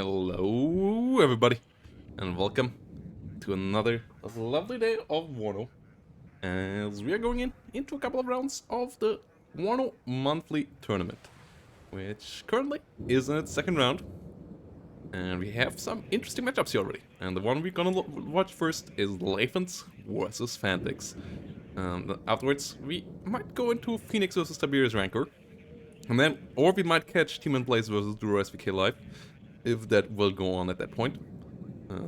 Hello, everybody, and welcome to another lovely day of WARNO, as we are going into a couple of rounds of the WARNO monthly tournament, which currently is in its second round, and we have some interesting matchups here already. And the one we're gonna watch first is Leifens versus Fantix. Afterwards, we might go into Phoenix versus Tiberius Rancor, and then, or we might catch Team and Blaze versus Duro SVK Live, if that will go on at that point,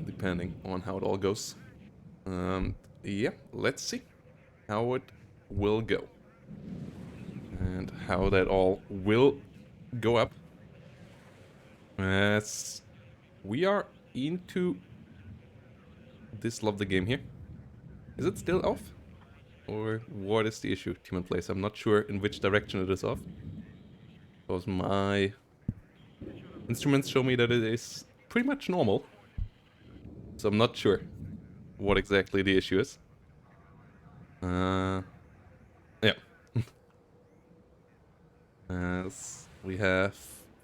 depending on how it all goes. Yeah, let's see how it will go and how that all will go up. As we are into this lovely game here. Is it still off? Or what is the issue, Team and Blaze? I'm not sure in which direction it is off, because my instruments show me that it is pretty much normal. So I'm not sure what exactly the issue is. Yeah. As we have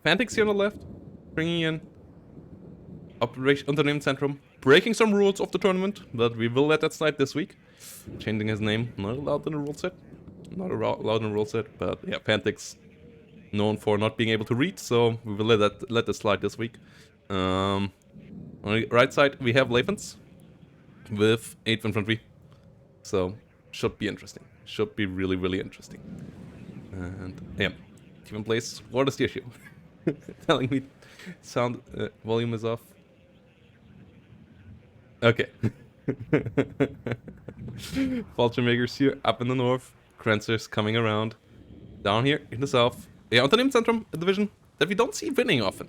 Fantix here on the left, bringing in Operation Unternehmen Zentrum, breaking some rules of the tournament, but we will let that slide this week. Changing his name, not allowed in the rule set. Not allowed in the rule set, but yeah, Fantix known for not being able to read, so we will let that slide this week. On the right side, we have Leifens with 8 infantry, so should be interesting. Should be really, really interesting. And yeah, Team and Blaze, what is the issue? Telling me sound volume is off. Okay. Vulture Makers here up in the north, Krenzers coming around down here in the south. Yeah, Unternehmen Zentrum, a division that we don't see winning often.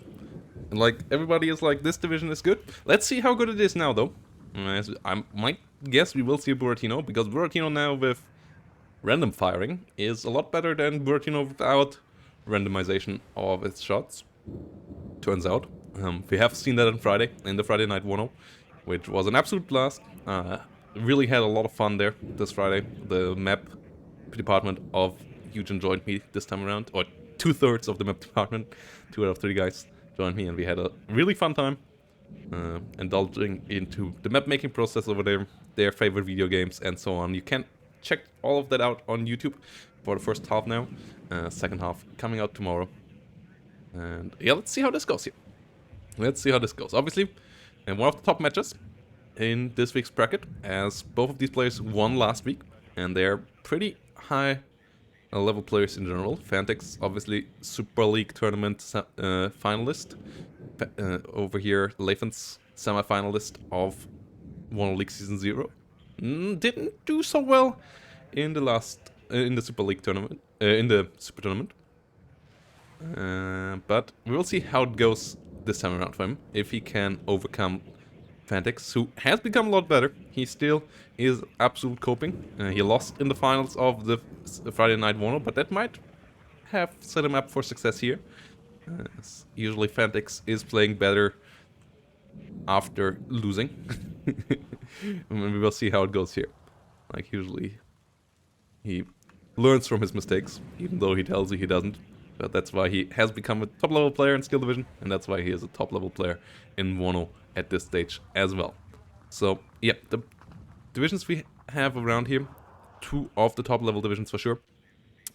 And like, everybody is like, this division is good. Let's see how good it is now, though. As I might guess we will see Buratino, because Buratino now with random firing is a lot better than Buratino without randomization of its shots. Turns out. We have seen that on Friday, in the Friday Night 1-0, which was an absolute blast. Really had a lot of fun there this Friday. The map department of Huge enjoyed me this time around, or 2/3 of the map department, 2 out of 3 guys joined me, and we had a really fun time indulging into the map making process over there, their favorite video games, and so on. You can check all of that out on YouTube for the first half now. Second half coming out tomorrow. And yeah, let's see how this goes here. Let's see how this goes. Obviously, and one of the top matches in this week's bracket, as both of these players won last week, and they're pretty high level players in general. Fantix, obviously, Super League tournament finalist. Over here, Leifens, semi-finalist of WARNO League Season 0. Didn't do so well in the last, in the Super League tournament, in the Super Tournament. But we will see how it goes this time around for him, if he can overcome Fantix, who has become a lot better. He still is absolute coping. He lost in the finals of the Friday Night 1-0, but that might have set him up for success here. Usually Fantix is playing better after losing. And we will see how it goes here. Like, usually he learns from his mistakes, even though he tells you he doesn't. But that's why he has become a top-level player in Skill Division, and that's why he is a top-level player in WARNO at this stage as well. So, yeah, the divisions we have around here, 2 of the top-level divisions for sure.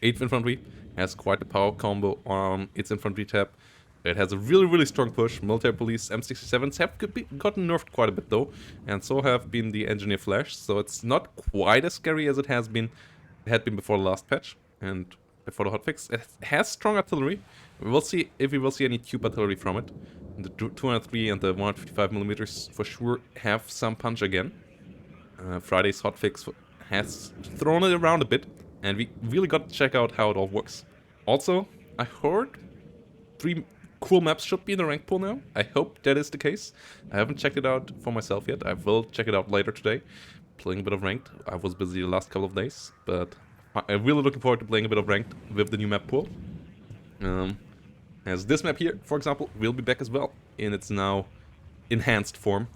8th Infantry has quite a power combo on its infantry tab. It has a really, really strong push. Military Police M67s have gotten nerfed quite a bit, though, and so have been the Engineer Flash, so it's not quite as scary as it had been before the last patch, and before the hotfix. It has strong artillery. We will see if we will see any tube artillery from it. The 203 and the 155mm for sure have some punch again. Friday's hotfix has thrown it around a bit, and we really got to check out how it all works. Also, I heard 3 cool maps should be in the rank pool now. I hope that is the case. I haven't checked it out for myself yet. I will check it out later today. Playing a bit of ranked. I was busy the last couple of days, but I'm really looking forward to playing a bit of ranked with the new map pool. As this map here, for example, will be back as well in its now enhanced form.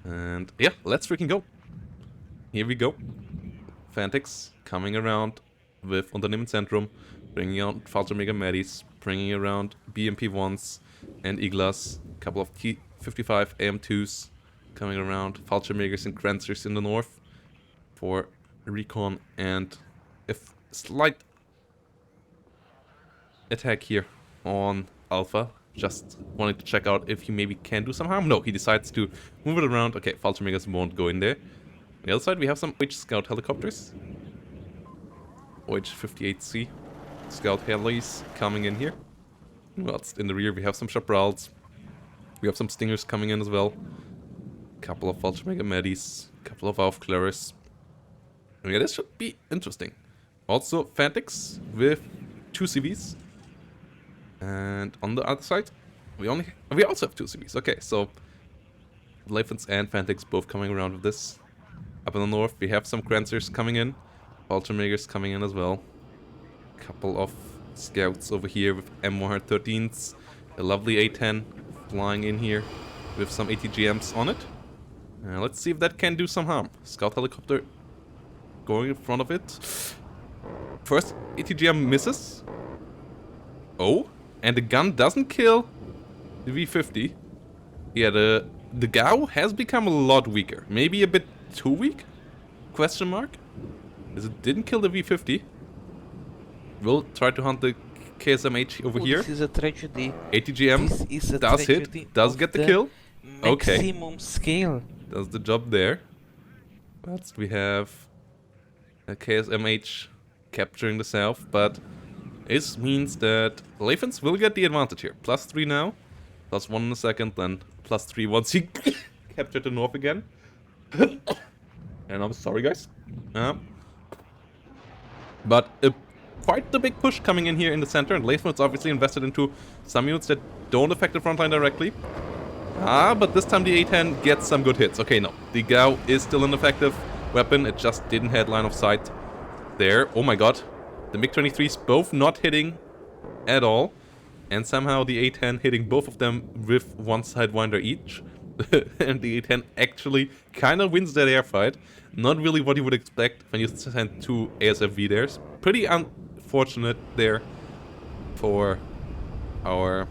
And yeah, let's freaking go. Here we go. Fantix coming around with Unternehmen Zentrum, bringing out Falter Mega Medis, bringing around BMP1s and Iglas Couple of T-55 AM2s coming around. Fallschirmjägers and Grenzers in the north for recon, and a slight attack here on Alpha. Just wanting to check out if he maybe can do some harm. No, he decides to move it around. Okay, Fallschirmjägers won't go in there. On the other side, we have some scout helicopters. OH-58C scout helis coming in here. Whilst in the rear, we have some Chaparrals. We have some Stingers coming in as well. Couple of Fallschirmjäger Medis. Couple of Aufklärers. Yeah, this should be interesting. Also, Fantics with 2 CVs. And on the other side, we also have 2 CVs. Okay, so Leifens and Fantics both coming around with this. Up in the north, we have some Grenzers coming in. Fallschirmjägers coming in as well. Couple of scouts over here with M113s. A lovely A10 flying in here with some ATGMs on it. Let's see if that can do some harm. Scout helicopter going in front of it. First ATGM misses. Oh, and the gun doesn't kill the V50. Yeah, the GAU has become a lot weaker. Maybe a bit too weak? Question mark? As it didn't kill the V50. We'll try to hunt the KSMH over here. This is a tragedy. ATGM This is a does tragedy hit, does get the kill. Okay. Maximum scale. Does the job there. Next we have a KSMH capturing the south, but this means that Leifens will get the advantage here. +3 now, +1 in a second, then +3 once he captured the north again. And I'm sorry, guys. But quite the big push coming in here in the center, and Leifens obviously invested into some units that don't affect the front line directly. But this time the A10 gets some good hits. Okay, no, the GAU is still an effective weapon, it just didn't have line of sight there. Oh my god, the MiG-23s both not hitting at all, and somehow the A10 hitting both of them with one Sidewinder each. And the A10 actually kind of wins that airfight. Not really what you would expect when you send 2 ASFV there's. Pretty unfortunate there for our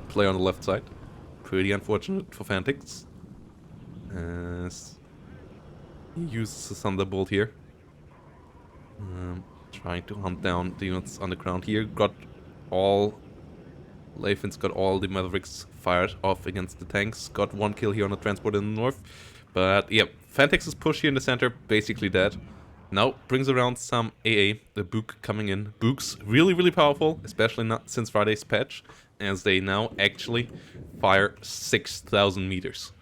player on the left side. Pretty unfortunate for Fantics, as he uses the Thunderbolt here. Trying to hunt down the units on the ground here. Leifens got all the Mavericks fired off against the tanks. Got 1 kill here on the transport in the north. But yeah, Fantix's push here in the center, basically dead. Now brings around some AA, the Book coming in. Book's really, really powerful, especially not since Friday's patch, as they now actually fire 6,000 meters.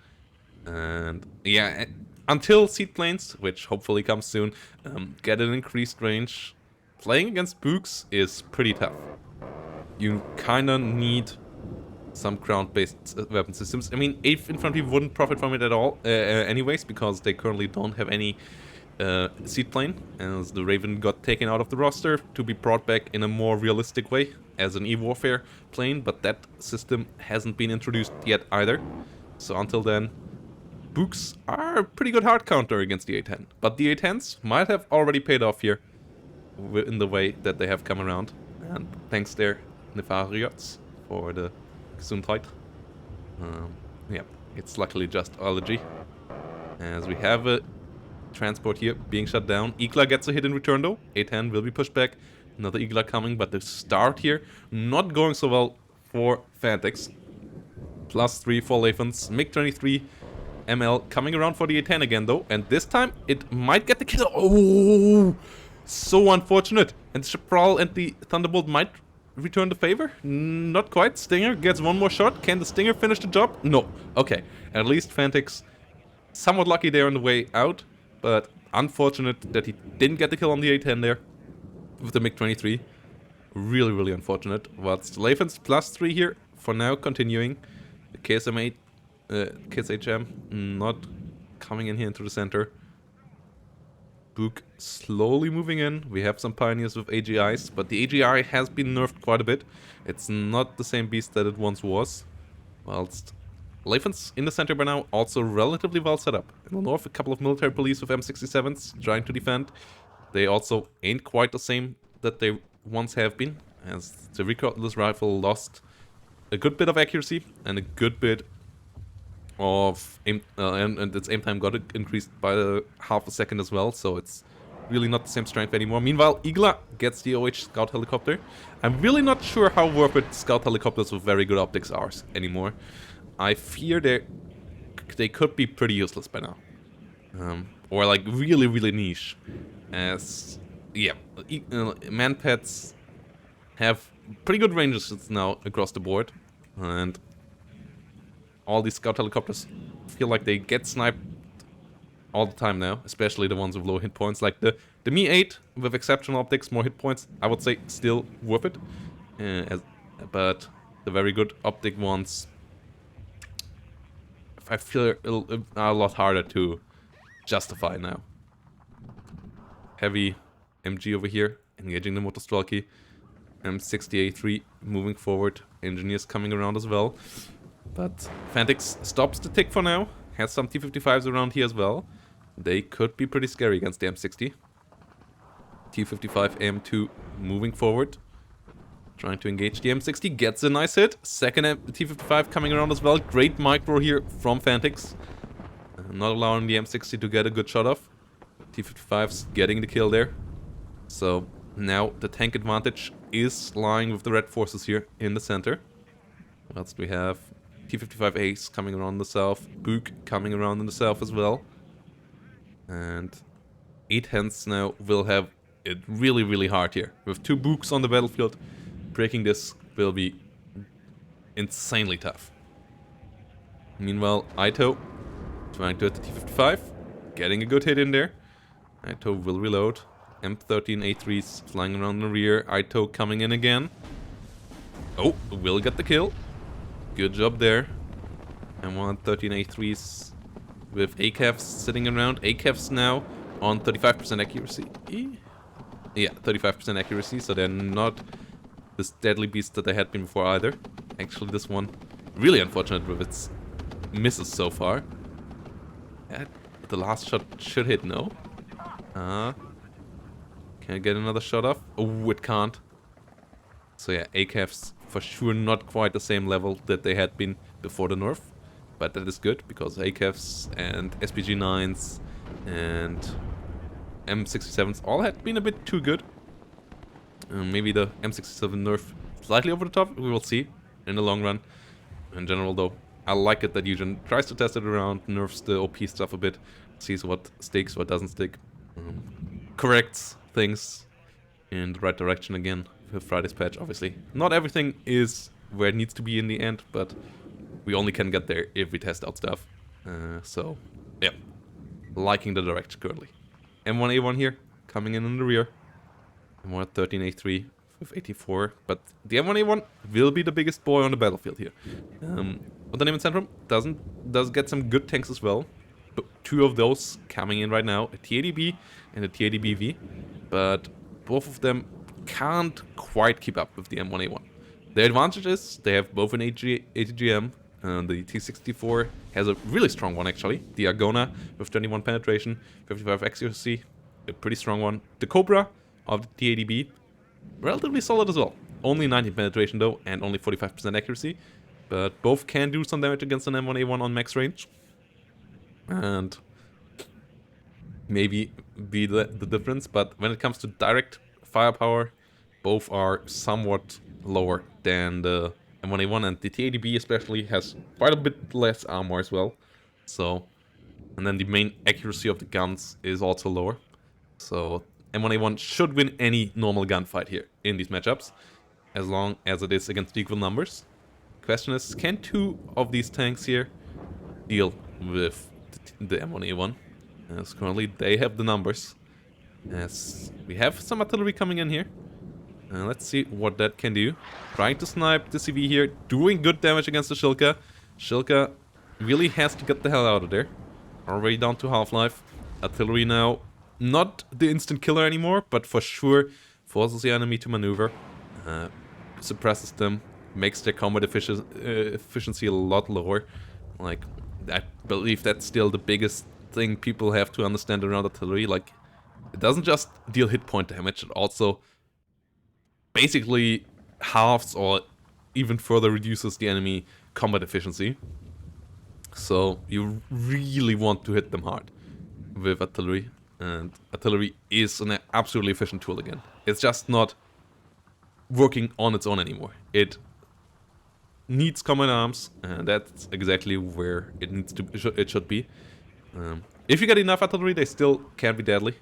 And yeah, until seaplanes, which hopefully comes soon, get an increased range, playing against Books is pretty tough. You kinda need some ground-based weapon systems. I mean, 8th Infantry wouldn't profit from it at all, anyways, because they currently don't have any seaplane, as the Raven got taken out of the roster to be brought back in a more realistic way as an E-Warfare plane, but that system hasn't been introduced yet either. So until then, Books are a pretty good hard counter against the A10. But the A10s might have already paid off here in the way that they have come around. And thanks there, Nefariats, for the Gesundheit. Yeah, it's luckily just allergy. As we have a transport here being shut down. Igla gets a hit in return though. A10 will be pushed back. Another Igla coming, but the start here not going so well for Fantics. +3 for Leifens. MiG-23 ML coming around for the A10 again though. And this time it might get the kill. Oh, so unfortunate. And Chaparral and the Thunderbolt might return the favor? Not quite. Stinger gets one more shot. Can the Stinger finish the job? No. Okay. At least Fantics somewhat lucky there on the way out. But unfortunate that he didn't get the kill on the A10 there with the MiG-23. Really, really unfortunate. But Leifens +3 here for now, continuing. The KSM8, KSHM not coming in here into the center. Book slowly moving in. We have some pioneers with AGIs, but the AGI has been nerfed quite a bit. It's not the same beast that it once was. Whilst Leifens in the center by now, also relatively well set up. In the north, a couple of military police with M67s trying to defend. They also ain't quite the same that they once have been, as the recoilless rifle lost a good bit of accuracy and a good bit of aim, and its aim time got increased by half a second as well, so it's really not the same strength anymore. Meanwhile, Igla gets the OH scout helicopter. I'm really not sure how worth it scout helicopters with very good optics are anymore. I fear they could be pretty useless by now. Or like really niche. As, yeah, manpads have pretty good ranges now across the board. And all these scout helicopters feel like they get sniped all the time now, especially the ones with low hit points. Like the Mi-8 with exceptional optics, more hit points, I would say still worth it. But the very good optic ones, I feel are a lot harder to justify now. Heavy MG over here, engaging the Motostrelki. M60A3 moving forward, engineers coming around as well. But Fantix stops the tick for now, has some T-55s around here as well. They could be pretty scary against the M60. T-55 AM2 moving forward, trying to engage the M60, gets a nice hit. Second T-55 coming around as well. Great micro here from Fantix. Not allowing the M60 to get a good shot off. T-55's getting the kill there. So now the tank advantage is lying with the red forces here in the center. What else do we have? T-55 Ace coming around the south. Book coming around in the south as well. And 8 Hens now will have it really hard here. With 2 Books on the battlefield, breaking this will be insanely tough. Meanwhile, Aito trying to hit the T-55, getting a good hit in there. Aito will reload. M13A3s flying around the rear. Aito coming in again. Oh, will get the kill. Good job there. M13A3s with ACAFs sitting around. ACAFs now on 35% accuracy. Yeah, 35% accuracy, so they're not this deadly beast that they had been before either. Actually, this one really unfortunate with its misses so far. The last shot should hit, no? Can I get another shot off? Oh, it can't. So yeah, ACAFs for sure not quite the same level that they had been before the nerf. But that is good, because ACAFs and SPG-9s and M67s all had been a bit too good. Maybe the M67 nerf slightly over the top, we will see in the long run. In general though, I like it that Eugen tries to test it around, nerfs the OP stuff a bit, sees what sticks, what doesn't stick, corrects things in the right direction again with Friday's patch, obviously. Not everything is where it needs to be in the end, but we only can get there if we test out stuff. So, yeah, liking the direction currently. M1A1 here, coming in the rear. M113A3 with 84, but the M1A1 will be the biggest boy on the battlefield here. Unternehmen Centrum does get some good tanks as well. But 2 of those coming in right now, a T-80B and a T-80BV, but both of them can't quite keep up with the M1A1. The advantage is they have both an ATGM. The T-64 has a really strong one actually. The Argona with 21 penetration, 55 accuracy, a pretty strong one. The Cobra of the T-80B, relatively solid as well. Only 19 penetration though, and only 45% accuracy. But both can do some damage against an M1A1 on max range. And maybe be the difference, but when it comes to direct firepower, both are somewhat lower than the M1A1, and the T-80B especially has quite a bit less armor as well. So, and then the main accuracy of the guns is also lower. So M1A1 should win any normal gunfight here in these matchups, as long as it is against equal numbers. Question is, can 2 of these tanks here deal with the M1A1? As currently they have the numbers. As we have some artillery coming in here. Let's see what that can do. Trying to snipe the CV here, doing good damage against the Shilka. Shilka really has to get the hell out of there. Already down to half-life. Artillery now, not the instant killer anymore, but for sure forces the enemy to maneuver. Suppresses them, makes their combat efficiency a lot lower. Like, I believe that's still the biggest thing people have to understand around artillery. Like, it doesn't just deal hit point damage, it also basically halves or even further reduces the enemy combat efficiency. So you really want to hit them hard with artillery. And artillery is an absolutely efficient tool again. It's just not working on its own anymore. It needs common arms, and that's exactly where it needs to. It should be. If you get enough artillery, they still can be deadly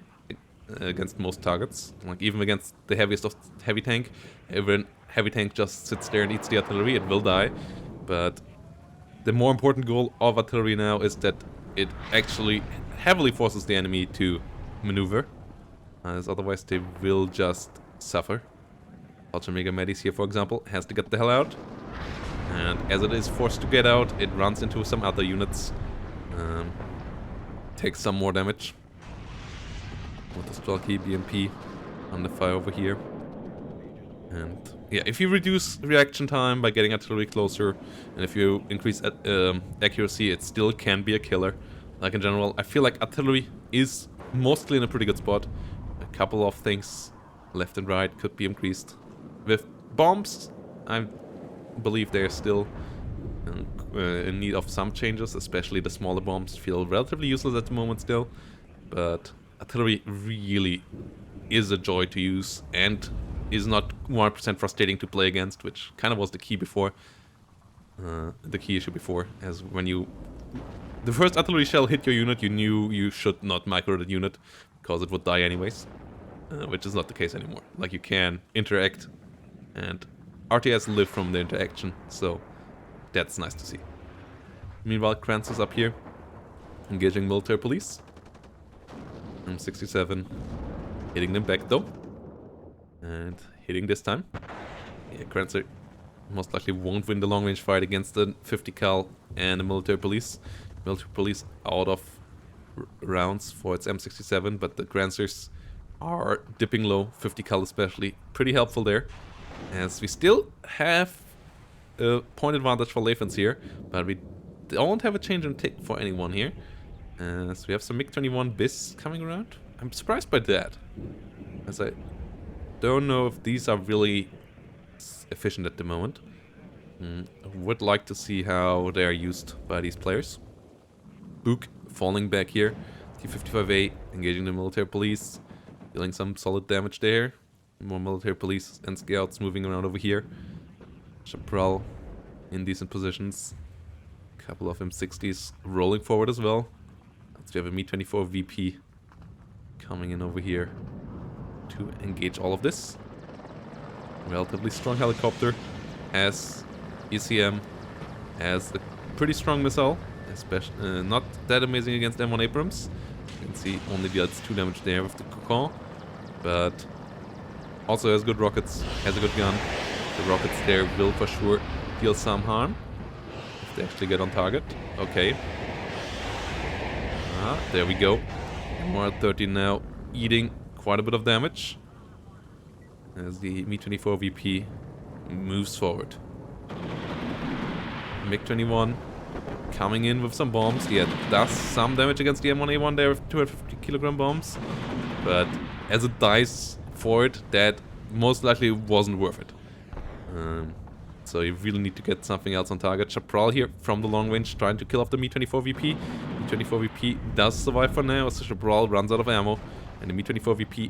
against most targets. Like even against the heaviest of heavy tank. Even heavy tank just sits there and eats the artillery, it will die. But the more important goal of artillery now is that it actually heavily forces the enemy to maneuver, as otherwise they will just suffer. Ultra Mega Medis here, for example, has to get the hell out. And as it is forced to get out, it runs into some other units. Takes some more damage. With the Stalky BMP under fire over here. And yeah, if you reduce reaction time by getting artillery closer, and if you increase accuracy, it still can be a killer. Like in general, I feel like artillery is mostly in a pretty good spot. A couple of things left and right could be increased. With bombs, I believe they're still in need of some changes, especially the smaller bombs feel relatively useless at the moment still. But artillery really is a joy to use and is not 100% frustrating to play against, which kind of was the key before. The key issue before, as when the first artillery shell hit your unit, you knew you should not micro the unit, because it would die anyways. Which is not the case anymore. Like, you can interact, and RTS live from the interaction, so that's nice to see. Meanwhile, Kranz is up here, engaging military police. M67, hitting them back though. And hitting this time. Yeah, Kranzer most likely won't win the long-range fight against the 50 cal and the military police. Military police out of rounds for its M67, but the Kranzers are dipping low, 50 cal especially. Pretty helpful there, as we still have a point advantage for Lefens here, but we don't have a change in tick for anyone here. So we have some MiG-21 BIS coming around. I'm surprised by that, as I don't know if these are really efficient at the moment. I would like to see how they are used by these players. Book falling back here. T-55A engaging the military police, dealing some solid damage there. More military police and scouts moving around over here. Chaparral in decent positions. Couple of M60s rolling forward as well. So we have a Mi-24 VP coming in over here to engage all of this. Relatively strong helicopter, has ECM, has a pretty strong missile, especially not that amazing against M1 Abrams. You can see only deals 2 damage there with the Cocon, but also has good rockets, has a good gun. The rockets there will for sure deal some harm if they actually get on target. Okay. There we go. MR-13 now eating quite a bit of damage as the Mi-24 VP moves forward. MiG-21 coming in with some bombs. Yeah, does some damage against the M1A1 there with 250 kilogram bombs, but as it dies for it, that most likely wasn't worth it. So you really need to get something else on target. Chaparral here from the long range trying to kill off the Mi-24 VP. Mi-24 VP does survive for now, so Chaparral runs out of ammo, and the Mi-24 VP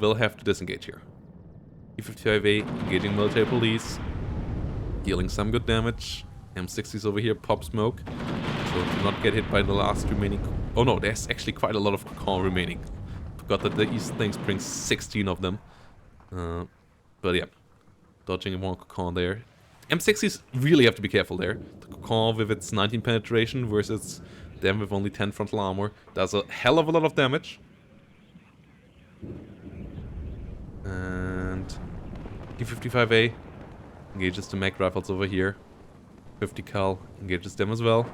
will have to disengage here. T-55A engaging military police, dealing some good damage. M60s over here pop smoke, so do not get hit by the last remaining. Oh no, there's actually quite a lot of Cocon remaining. Forgot that the East things brings 16 of them. But yeah, dodging one Cocon there. M60s really have to be careful there. The Cocon with its 19 penetration versus them with only 10 frontal armor does a hell of a lot of damage. And T-55A engages the mag rifles over here. 50 cal engages them as well.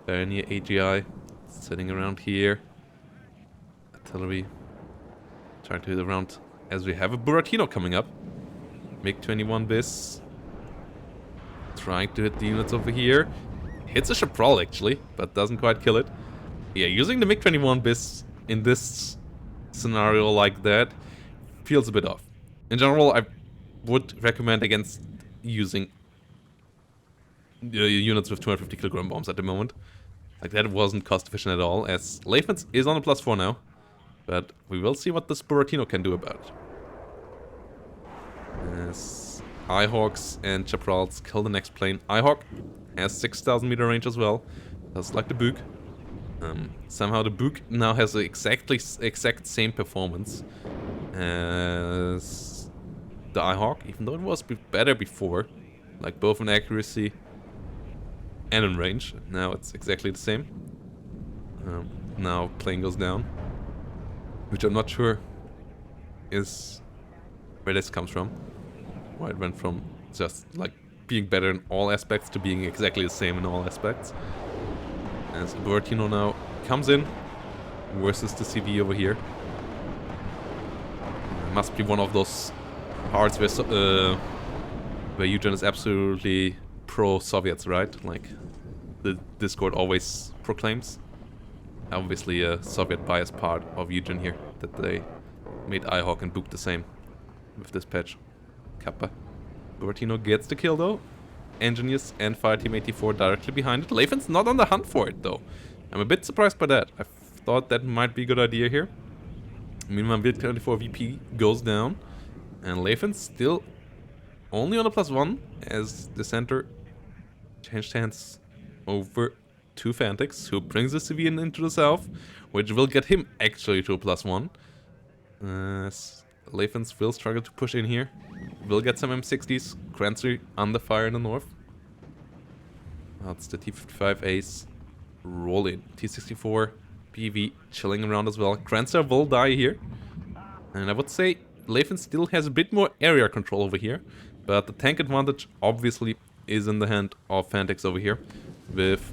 Very near AGI, sitting around here. Artillery trying to hit around as we have a Buratino coming up. MiG-21 BIS trying to hit the units over here. Hits a Chaparral actually, but doesn't quite kill it. Yeah, using the MiG-21 BIS in this scenario like that feels a bit off. In general, I would recommend against using units with 250 kilogram bombs at the moment. Like, that wasn't cost efficient at all, as Leifens is on a +4 now. But we will see what this Buratino can do about it. As Eyehawks and Chaparrals kill the next plane. Eyehawk has 6,000 meter range as well, just like the Buk. Somehow the Buk now has the exact same performance as the Eyehawk, even though it was better before, like both in accuracy and in range. Now it's exactly the same. Now plane goes down, which I'm not sure is where this comes from. Why it went from just like being better in all aspects to being exactly the same in all aspects. As Buratino now comes in versus the CV over here. Must be one of those parts where Eugen is absolutely pro-Soviets, right? Like the Discord always proclaims. Obviously a Soviet bias part of Eugen here, that they made Eyehawk and Buk the same with this patch. Kappa. Buratino gets the kill though. Engineers and Fireteam 84 directly behind it. Leifen's not on the hunt for it though. I'm a bit surprised by that. I thought that might be a good idea here. Meanwhile, Build 24 VP goes down. And Leifen's still only on a +1 as the center changed hands over to Fantix, who brings the civilian into the south, which will get him actually to a +1. Leifens will struggle to push in here. Will get some M60s. Crancer under fire in the north. That's the T-55 Ace. Roll in. T-64 PV chilling around as well. Crancer will die here. And I would say Leifens still has a bit more area control over here. But the tank advantage obviously is in the hand of Fantix over here. With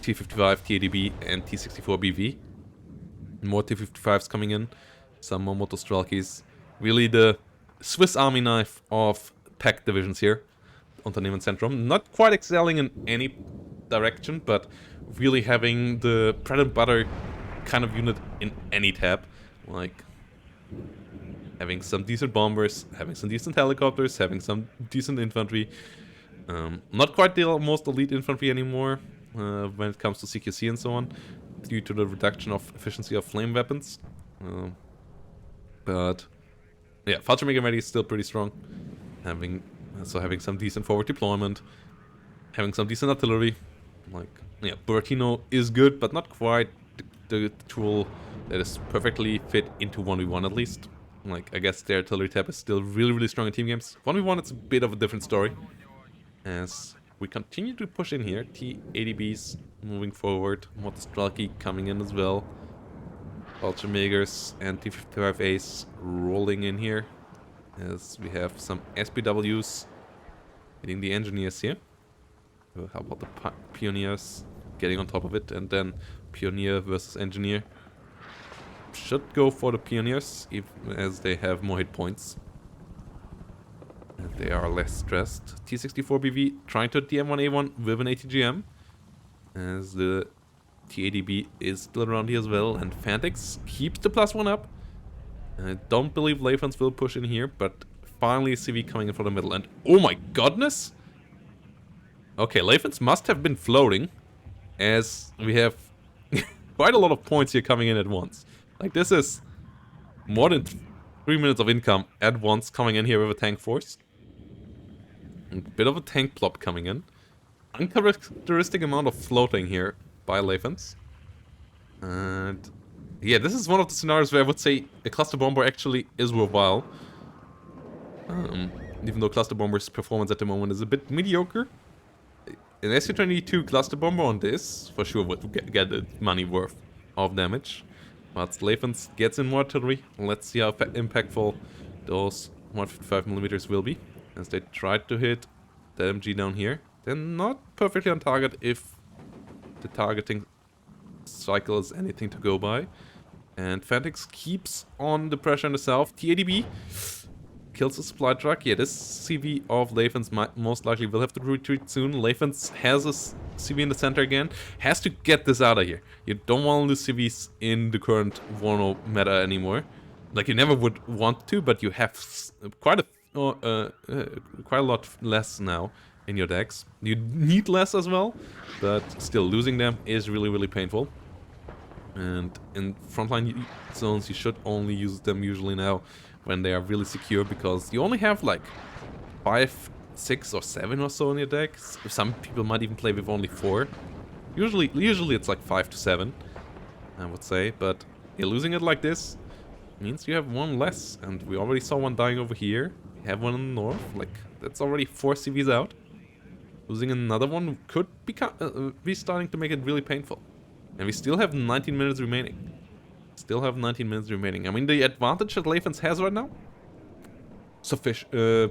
T-55, TADB and T-64 BV. More T-55s coming in. Some more Motostralkis. Really the Swiss Army knife of pack divisions here. Unternehmen Zentrum. Not quite excelling in any direction, but really having the bread and butter kind of unit in any tab. Like having some decent bombers, having some decent helicopters, having some decent infantry. Not quite the most elite infantry anymore when it comes to CQC and so on, due to the reduction of efficiency of flame weapons. But yeah, Fallschirmjäger ready is still pretty strong. Having some decent forward deployment, having some decent artillery. Like, yeah, Buratino is good, but not quite the tool that is perfectly fit into 1v1 at least. Like, I guess their artillery tab is still really, really strong in team games. 1v1, it's a bit of a different story. As we continue to push in here, T-80Bs moving forward, Motostralki coming in as well. Fallschirmjägers and T-55 Ace rolling in here. As we have some SPWs hitting the engineers here. How about the pioneers getting on top of it, and then pioneer versus engineer. Should go for the pioneers, even as they have more hit points. And they are less stressed. T-64BV trying to DM1A1 with an ATGM. As the T-80B is still around here as well, and Fantix keeps the +1 up. I don't believe Leifens will push in here, but finally CV coming in from the middle, and oh my goodness! Okay, Leifens must have been floating, as we have quite a lot of points here coming in at once. Like, this is more than 3 minutes of income at once coming in here with a tank force. A bit of a tank plop coming in. Uncharacteristic amount of floating here by Leifens. And yeah, this is one of the scenarios where I would say a cluster bomber actually is worthwhile. Even though cluster bomber's performance at the moment is a bit mediocre. An SU-22 cluster bomber on this for sure would get a money worth of damage. But Leifens gets in more artillery. Let's see how impactful those 155mm will be. As they tried to hit the MG down here. They're not perfectly on target if the targeting cycle is anything to go by. And Fantix keeps on the pressure in the south. T-80B kills the supply truck. Yeah, this CV of Leifens most likely will have to retreat soon. Leifens has a CV in the center again. Has to get this out of here. You don't want to lose CVs in the current WARNO meta anymore. Like, you never would want to, but you have quite a quite a lot less now in your decks. You need less as well, but still losing them is really painful. And in frontline zones, you should only use them usually now when they are really secure, because you only have like 5, 6 or 7 or so in your decks. Some people might even play with only 4. Usually it's like 5 to 7, I would say, but you're losing it like this means you have one less, and we already saw one dying over here. We have one in the north, like that's already 4 CVs out. Losing another one could be starting to make it really painful. And we still have 19 minutes remaining. I mean, the advantage that Leifens has right now,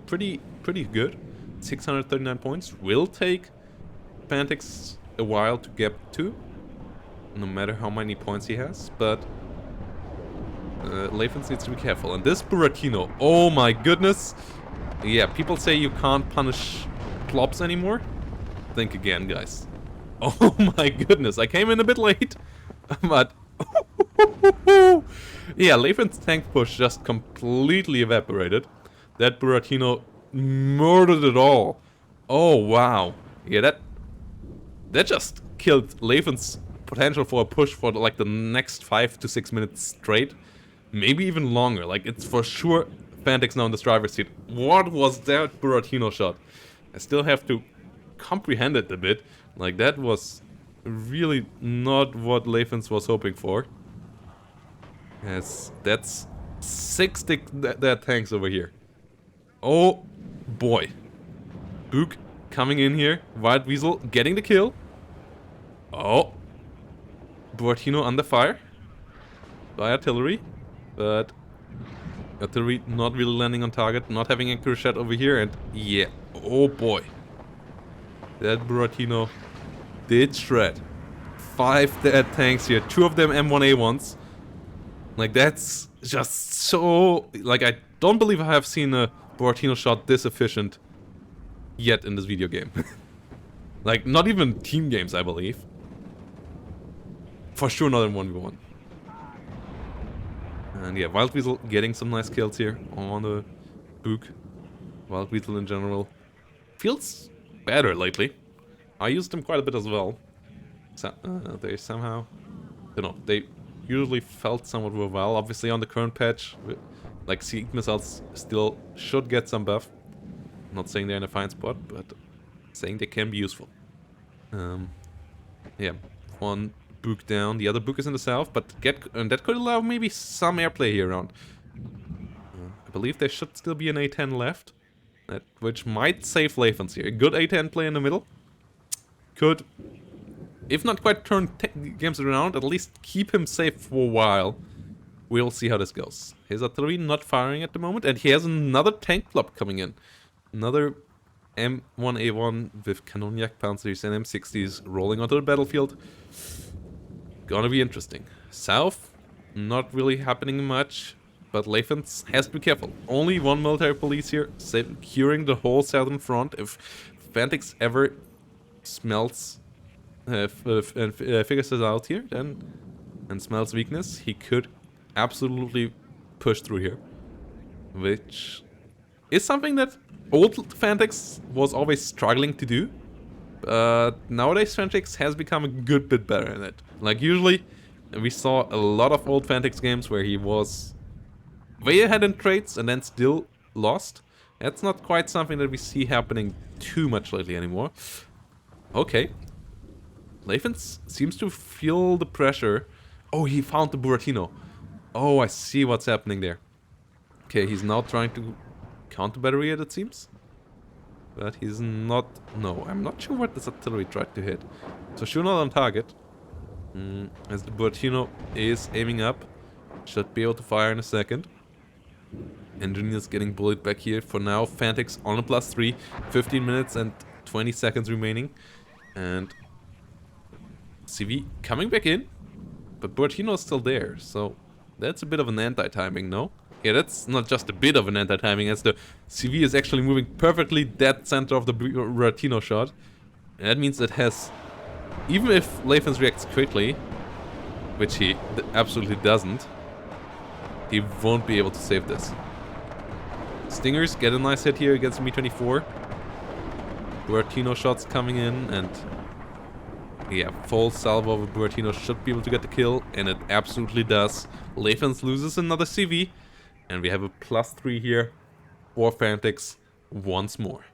pretty good. 639 points. Will take Fantix a while to get to, no matter how many points he has, but Leifens needs to be careful. And this Buratino, oh my goodness. Yeah, people say you can't punish plops anymore. Think again, guys. Oh my goodness, I came in a bit late, but yeah, Leifens' tank push just completely evaporated. That Buratino murdered it all. Oh wow. Yeah, that just killed Leifens' potential for a push for like the next 5 to 6 minutes straight. Maybe even longer. Like, it's for sure Fantix now in this driver's seat. What was that Buratino shot? I still have to comprehend it a bit. Like, that was really not what Leifens was hoping for. Yes, that's 6 dead tanks over here. Oh boy. Book coming in here. Wild Weasel getting the kill. Oh. Buratino under fire by artillery. But artillery not really landing on target. Not having a crochet over here. And yeah. Oh boy. That Buratino did shred. 5 dead tanks here. 2 of them M1A1s. Like, that's just so... Like, I don't believe I have seen a Buratino shot this efficient yet in this video game. Like, not even team games, I believe. For sure not in 1v1. And yeah, Wild Weasel getting some nice kills here on the Book. Wild Weasel in general feels better lately. I used them quite a bit as well. So, they somehow... I don't know, they usually felt somewhat well. Obviously on the current patch, like Seek missiles still should get some buff. Not saying they're in a fine spot, but saying they can be useful. Yeah, one Book down. The other Book is in the south, but that could allow maybe some airplay here around. I believe there should still be an A10 left, which might save Leifens here. A good A10 play in the middle could, if not quite turn games around, at least keep him safe for a while. We'll see how this goes. His artillery not firing at the moment, and he has another tank flop coming in. Another M1A1 with Kanonjak Panzers and M60s rolling onto the battlefield. Gonna be interesting. South, not really happening much, but Leifens has to be careful. Only one military police here, securing the whole southern front. If Fantix ever smells figures this out here, then and smells weakness, he could absolutely push through here, which is something that old Fantix was always struggling to do. Nowadays Fantix has become a good bit better in it. Like, usually we saw a lot of old Fantix games where he was way ahead in traits and then still lost. That's not quite something that we see happening too much lately anymore. Okay. Leifens seems to feel the pressure. Oh, he found the Buratino. Oh, I see what's happening there. Okay, he's now trying to counter battery it seems. But he's not... No, I'm not sure what this artillery tried to hit. So sure not on target. As the Buratino is aiming up. Should be able to fire in a second. Engineers getting bullied back here for now. Fantix on a +3. 15 minutes and 20 seconds remaining. And CV coming back in. But Buratino is still there. So that's a bit of an anti-timing, no? Yeah, that's not just a bit of an anti-timing, as the CV is actually moving perfectly dead center of the Buratino shot. And that means it has... Even if Leifens reacts quickly, which he absolutely doesn't, he won't be able to save this. Stingers get a nice hit here against Me-24. Buratino shots coming in, and yeah, full salvo of Buratino should be able to get the kill, and it absolutely does. Leifens loses another CV, and we have a +3 here for Fanatics once more.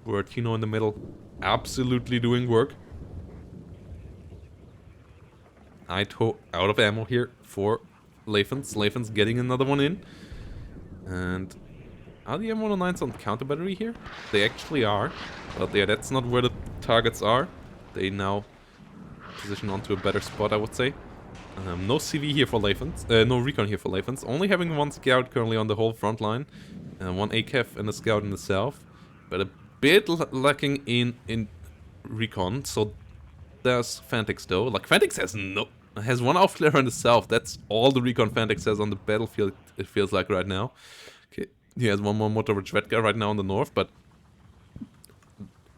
Buratino in the middle, absolutely doing work. Ito out of ammo here for Leifens. Leifens getting another one in. And are the M109s on counter battery here? They actually are. But yeah, that's not where the targets are. They now position onto a better spot, I would say. No CV here for Leifens. No recon here for Leifens. Only having one scout currently on the whole front line. One ACAF and a scout in the south. But a bit lacking in recon. So there's Fanatics though. Like, Fanatics has one outflare in the south. That's all the recon Fanatics has on the battlefield, it feels like right now. Okay, he has one more motor Redgar right now in the north, but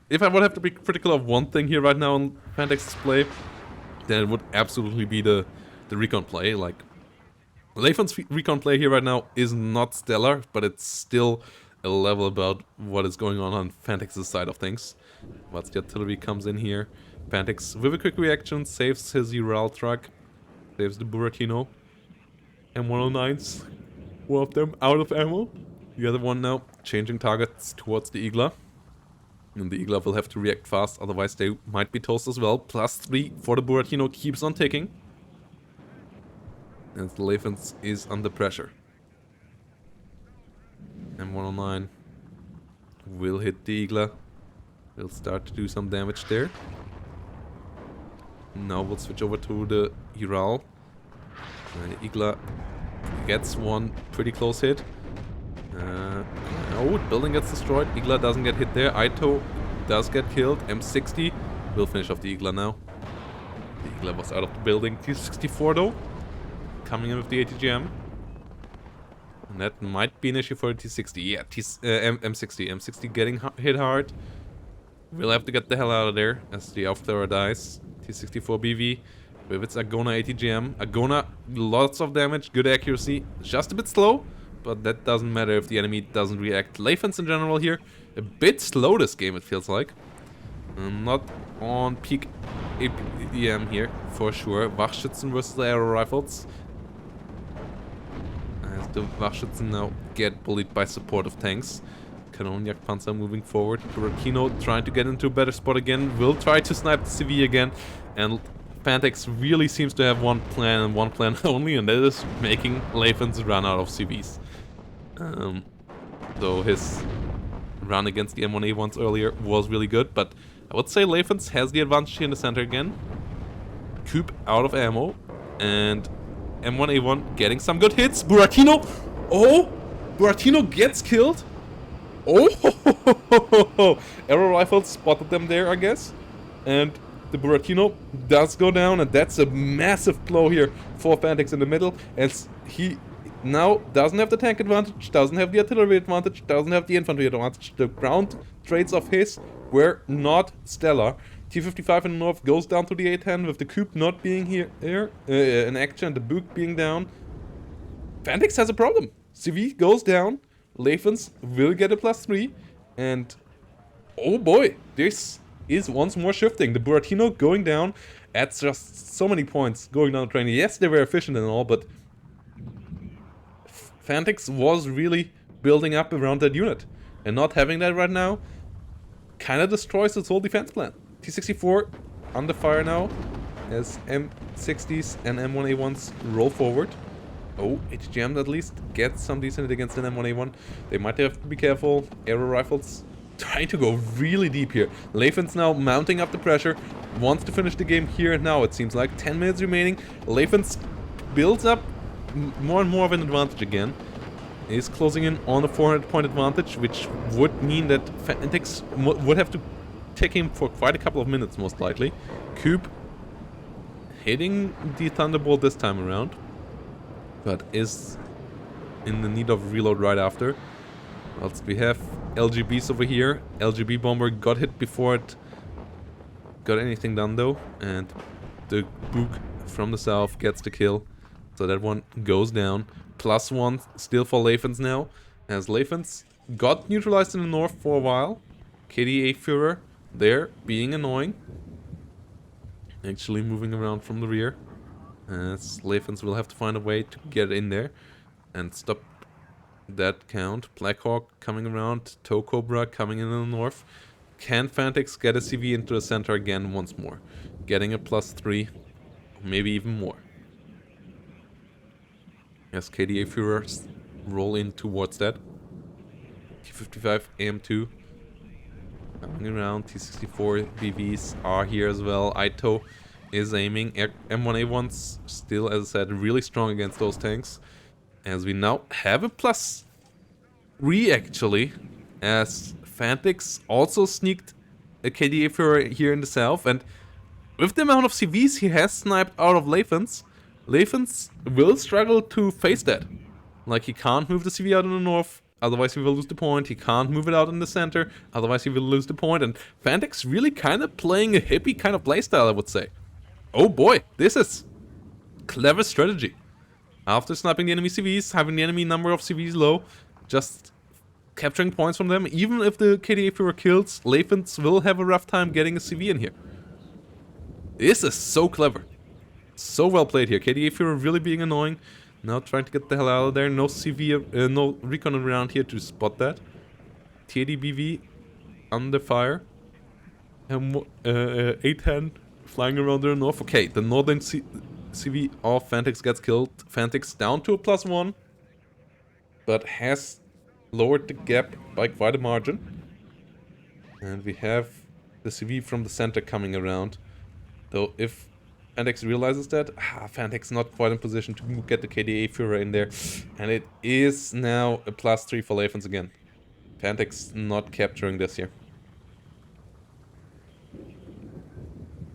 if I would have to be critical of one thing here right now on Fanatics' play, then it would absolutely be the recon play. Like, Leifen's recon play here right now is not stellar, but it's still a level about what is going on Fanatics' side of things. Once the artillery comes in here, Fanatics with a quick reaction saves his Ural truck, saves the Buratino. M109s, one of them out of ammo. The other one now changing targets towards the Igla. And the Igla will have to react fast, otherwise they might be toast as well. +3 for the Buratino keeps on ticking. And the Leifens is under pressure. M109 will hit the Igla. Will start to do some damage there. Now we'll switch over to the Ural. And the Igla gets one pretty close hit. Oh, building gets destroyed. Igla doesn't get hit there. Ito does get killed. M60 will finish off the Igla now. The Igla was out of the building. T64 though, coming in with the ATGM. And that might be an issue for the T60. Yeah, M60. M60 getting hit hard. We'll have to get the hell out of there as the Aufklärer dies. T64 BV with its Agona ATGM. Agona, lots of damage, good accuracy, just a bit slow, but that doesn't matter if the enemy doesn't react. Leifens in general here, a bit slow this game it feels like. Not on peak APM here, for sure. Wachschützen versus the Aero Rifles. As the Wachschützen now get bullied by supportive tanks. Kanonjak Panzer moving forward. Buratino trying to get into a better spot again. Will try to snipe the CV again. And Fanatics really seems to have one plan and one plan only, and that is making Leifens run out of CVs. Though his run against the M1A1s earlier was really good, but I would say Leifens has the advantage here in the center again. Coop out of ammo, and M1A1 getting some good hits. Buratino! Oh! Buratino gets killed! Oh! Aero Rifles spotted them there, I guess. And the Buratino does go down, and that's a massive blow here for Fanatics in the middle, as he now doesn't have the tank advantage, doesn't have the artillery advantage, doesn't have the infantry advantage. The ground traits of his were not stellar. T55 in the north goes down to the A10 with the Coop not being here in action, the Book being down. Fanatics has a problem. CV goes down, Leifens will get a +3, and oh boy, this is once more shifting. The Buratino going down adds just so many points going down the train. Yes, they were efficient and all, but Fanatics was really building up around that unit. And not having that right now kind of destroys its whole defense plan. T64 under fire now as M60s and M1A1s roll forward. Oh, HGM at least gets some decent hit against an M1A1. They might have to be careful. Aero Rifles trying to go really deep here. Leifens now mounting up the pressure. Wants to finish the game here and now, it seems like. 10 minutes remaining. Leifens builds up more and more of an advantage again. Is closing in on a 400-point advantage, which would mean that Fanatics would have to take him for quite a couple of minutes, most likely. Coop hitting the Thunderbolt this time around, but is in the need of reload right after. Whilst we have LGBs over here. LGB bomber got hit before it got anything done though, and the Book from the south gets the kill. So that one goes down. +1 still for Leifens now, as Leifens got neutralized in the north for a while. KDA Führer there, being annoying. Actually moving around from the rear. As Leifens will have to find a way to get in there and stop that count. Blackhawk coming around, Toe Cobra coming in the north. Can Fantix get a CV into the center again once more? Getting a +3, maybe even more. As KDA Führers roll in towards that. T55 AM2 coming around. T64 BVs are here as well. Ito is aiming. M1A1's still, as I said, really strong against those tanks. As we now have a +3 actually, as Fantix also sneaked a KDA Führer here in the south, and with the amount of CVs he has sniped out of Leifens, Leifens will struggle to face that. Like, he can't move the CV out in the north, otherwise he will lose the point. He can't move it out in the center, otherwise he will lose the point. And Fantix really kind of playing a hippie kind of playstyle, I would say. Oh boy, this is clever strategy. After sniping the enemy CVs, having the enemy number of CVs low, just capturing points from them. Even if the KDA Führer kills, Leifens will have a rough time getting a CV in here. This is so clever. So well played here. KDA Führer really being annoying. Now trying to get the hell out of there. No CV, no recon around here to spot that. TADBV under fire. And A10 flying around the north. Okay, the northern CV of Fantix gets killed. Fantix down to a +1. But has lowered the gap by quite a margin. And we have the CV from the center coming around. Though if Fantix realizes that, Fantix not quite in position to get the KDA Führer in there. And it is now a +3 for Leifens again. Fantix not capturing this here.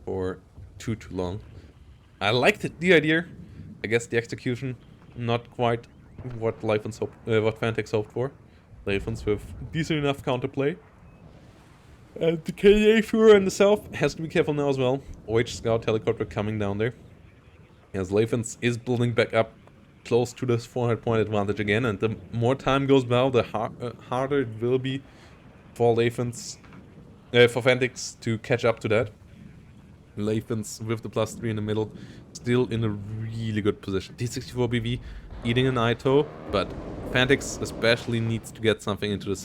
For too long. I liked the idea. I guess the execution not quite what Leifens hoped, what Fantix hoped for. Leifens with decent enough counterplay. And the KDA Führer in the south has to be careful now as well. OH Scout helicopter coming down there. As Leifens is building back up close to this 400 point advantage again. And the more time goes by, the harder it will be for Leifens, for Fantix to catch up to that. Leifens with the +3 in the middle, still in a really good position. T64 BV eating an Ito, but Fantix especially needs to get something into the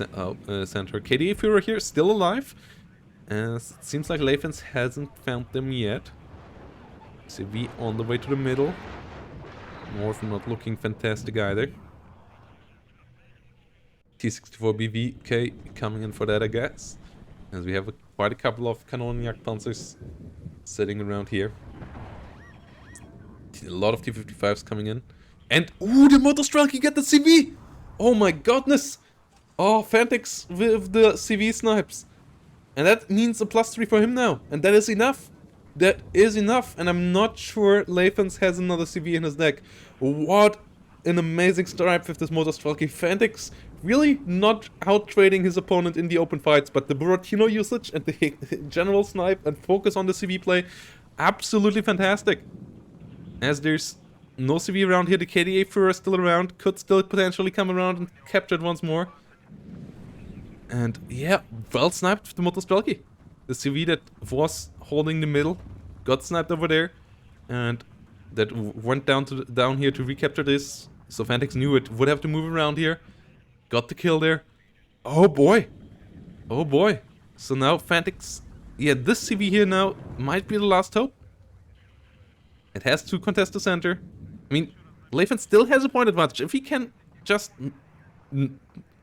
center. KDA Führer here, still alive. It seems like Leifens hasn't found them yet. CV on the way to the middle. North not looking fantastic either. T64 BVK coming in for that, I guess. As we have quite a couple of Kanonenjagdpanzers sitting around here. A lot of T55s coming in. And, ooh, the Motorstrike, get the CV! Oh my goodness! Oh, Fantix with the CV snipes. And that means a +3 for him now. And that is enough. That is enough. And I'm not sure Leifens has another CV in his deck. What an amazing stripe with this Motorstrike. Fantix really not out-trading his opponent in the open fights, but the Buratino usage and the general snipe and focus on the CV play, absolutely fantastic. As there's no CV around here, the KDA Führer is still around, could still potentially come around and capture it once more. And yeah, well sniped with the Motorstrike. The CV that was holding the middle got sniped over there, and that went down here to recapture this. So Fantix knew it would have to move around here. Got the kill there. Oh boy. Oh boy. So now Fantix... Yeah, this CV here now might be the last hope. It has to contest the center. I mean, Leifens still has a point advantage. If he can just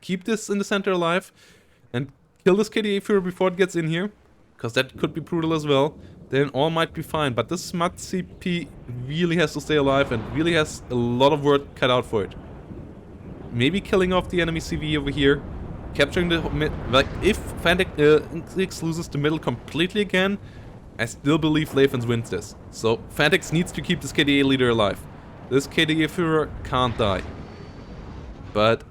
keep this in the center alive and kill this KDA Führer before it gets in here, because that could be brutal as well, then all might be fine. But this smart CP really has to stay alive and really has a lot of work cut out for it. Maybe killing off the enemy CV over here, capturing the mid. Like, if Fantix loses the middle completely again, I still believe Leifens wins this. So Fantix needs to keep this KDA leader alive. This KDA Führer can't die. But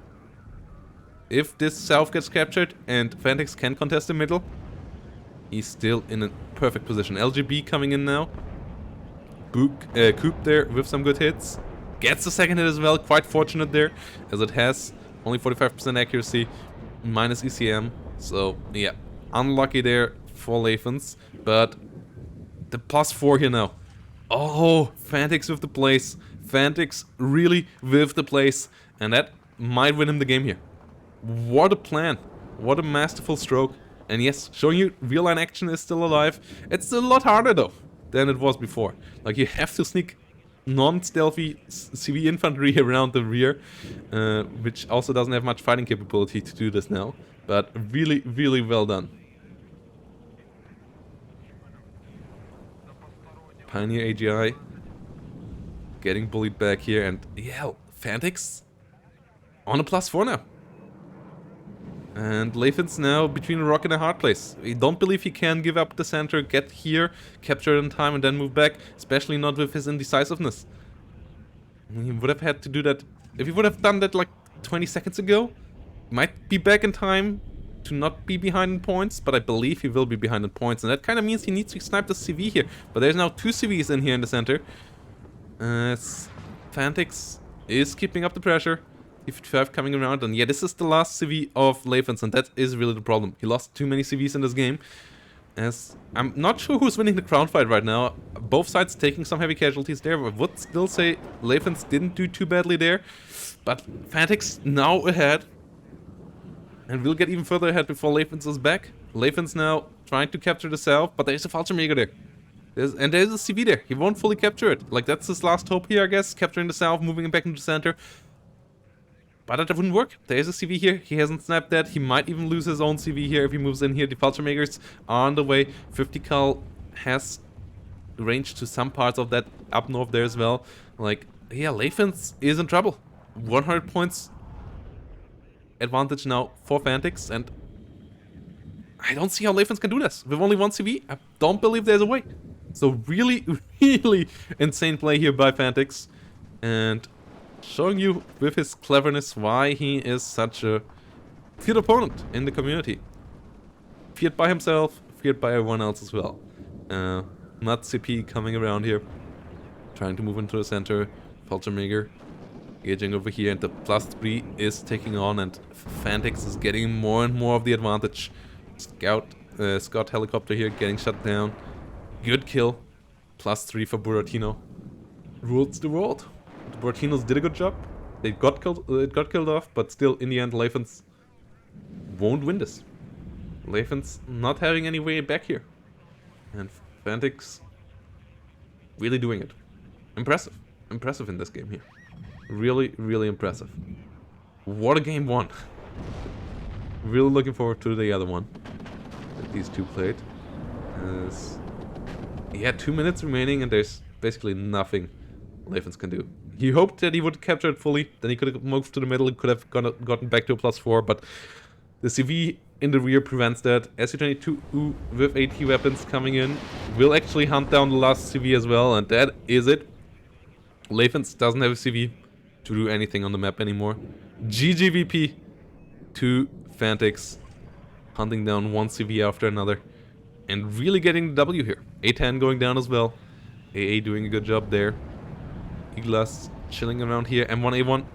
if this south gets captured and Fantix can contest the middle, he's still in a perfect position. LGB coming in now. Coop there with some good hits. Gets the second hit as well. Quite fortunate there, as it has only 45% accuracy, minus ECM. So, yeah, unlucky there for Leifens. But the +4 here now. Oh, Fantix with the place. Fantix really with the place. And that might win him the game here. What a plan. What a masterful stroke. And yes, showing you real line action is still alive. It's a lot harder though than it was before. Like, you have to sneak non-stealthy CV infantry around the rear, which also doesn't have much fighting capability to do this now. But really, really well done. Pioneer AGI getting bullied back here, and yeah, Fantix on a +4 now. And Leifens now between a rock and a hard place. I don't believe he can give up the center, get here, capture it in time, and then move back, especially not with his indecisiveness. He would have had to do that. If he would have done that like 20 seconds ago, he might be back in time to not be behind in points, but I believe he will be behind in points, and that kind of means he needs to snipe the CV here. But there's now 2 CVs in here in the center. Fantix is keeping up the pressure. T55 coming around, and yeah, this is the last CV of Leifens, and that is really the problem. He lost too many CVs in this game. As I'm not sure who's winning the crown fight right now. Both sides taking some heavy casualties there. I would still say Leifens didn't do too badly there. But Fantix now ahead. And we'll get even further ahead before Leifens is back. Leifens now trying to capture the south, but there's a Fallschirmjäger there. There's a CV there. He won't fully capture it. Like, that's his last hope here, I guess. Capturing the south, moving it back into the center. But that wouldn't work. There is a CV here. He hasn't snapped that. He might even lose his own CV here if he moves in here. The Fallschirmjägers are on the way. 50 cal has range to some parts of that up north there as well. Like, yeah, Leifens is in trouble. 100 points advantage now for Fantix, and I don't see how Leifens can do this. With only 1 CV, I don't believe there's a way. So really, really insane play here by Fantix. And showing you with his cleverness why he is such a feared opponent in the community. Feared by himself, feared by everyone else as well. Not CP coming around here, trying to move into the center. Fallschirmjäger engaging over here, and the +3 is taking on, and Fantix is getting more and more of the advantage. Scott helicopter here getting shut down. Good kill. +3 for Buratino. Rules the world. The Buratinos did a good job. It got killed off, but still, in the end, Leifens won't win this. Leifens not having any way back here. And Fantix really doing it. Impressive. Impressive in this game here. Really, really impressive. What a game 1. Really looking forward to the other one that these two played. Yeah, 2 minutes remaining, and there's basically nothing Leifens can do. He hoped that he would capture it fully, then he could have moved to the middle, could have gotten back to a +4, but the CV in the rear prevents that. SU-22 with AT weapons coming in will actually hunt down the last CV as well, and that is it. Leifens doesn't have a CV to do anything on the map anymore. GGVP to Fantix, hunting down 1 CV after another, and really getting the W here. A10 going down as well. AA doing a good job there. Iglas chilling around here. M1A1,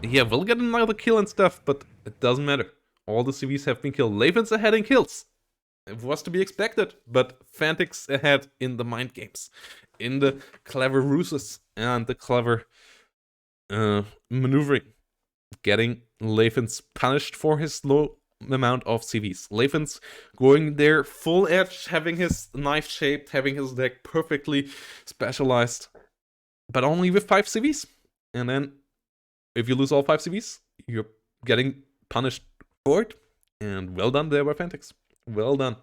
yeah, we'll get another kill and stuff, but it doesn't matter. All the CVs have been killed. Leifens ahead in kills. It was to be expected, but Fantix ahead in the mind games, in the clever ruses, and the clever maneuvering. Getting Leifens punished for his low amount of CVs. Leifens going there full edge, having his knife shaped, having his deck perfectly specialized, but only with 5 CVs. And then, if you lose all 5 CVs, you're getting punished for it. And well done there by Fantix. Well done.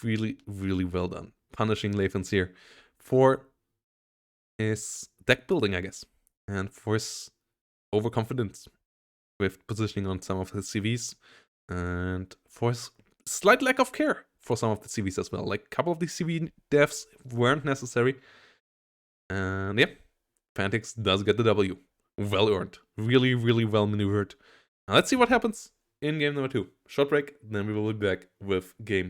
Really, really well done. Punishing Leifens here for his deck building, I guess. And for his overconfidence with positioning on some of his CVs. And for his slight lack of care for some of the CVs as well. Like, a couple of these CV deaths weren't necessary. And yeah, Fantix does get the W. Well earned. Really, really well maneuvered. Now let's see what happens in game number 2. Short break, then we will be back with game